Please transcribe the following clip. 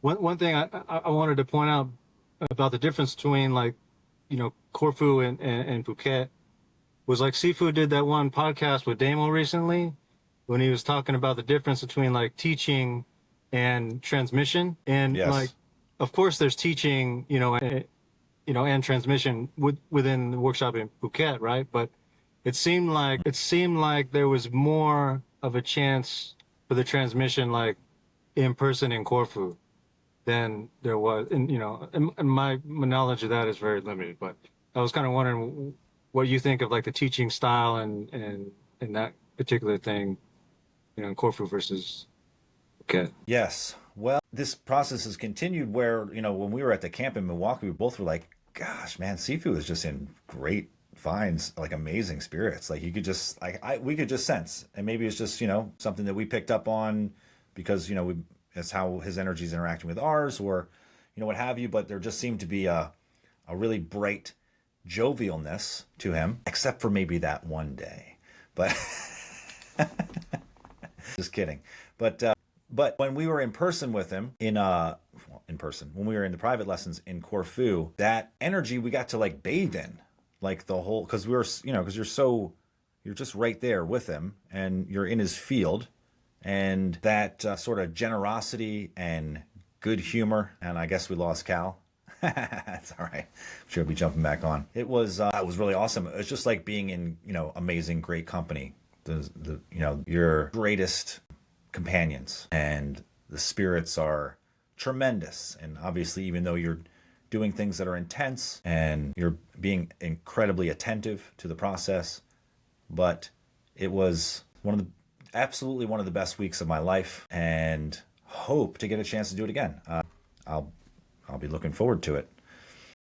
One thing I wanted to point out about the difference between like, Corfu and Phuket was like Sifu did that one podcast with Damo recently when he was talking about the difference between like teaching and transmission. And like, Yes. of course, there's teaching, and transmission within the workshop in Phuket, right? But it seemed like there was more of a chance for the transmission, like in person in Corfu, than there was. And my knowledge of that is very limited. But I was kind of wondering what you think of like the teaching style and that particular thing, in Corfu versus Phuket. Yes. Well, this process has continued where, when we were at the camp in Milwaukee, we both were like, gosh, man, Sifu is just in great finds, like amazing spirits. Like you could just, we could just sense. And maybe it's just, something that we picked up on because, it's how his energy is interacting with ours or, what have you. But there just seemed to be a really bright jovialness to him, except for maybe that one day. But just kidding. But when we were in person with him in person, when we were in the private lessons in Corfu, that energy we got to like bathe in, like the whole, because we were, because you're just right there with him and you're in his field, and that sort of generosity and good humor. And I guess we lost Cal. That's all right. I'm sure he'll be jumping back on. It was really awesome. It's just like being in, amazing, great company. Your greatest companions, and the spirits are tremendous. And obviously, even though you're doing things that are intense and you're being incredibly attentive to the process, but it was absolutely one of the best weeks of my life, and hope to get a chance to do it again. I'll be looking forward to it.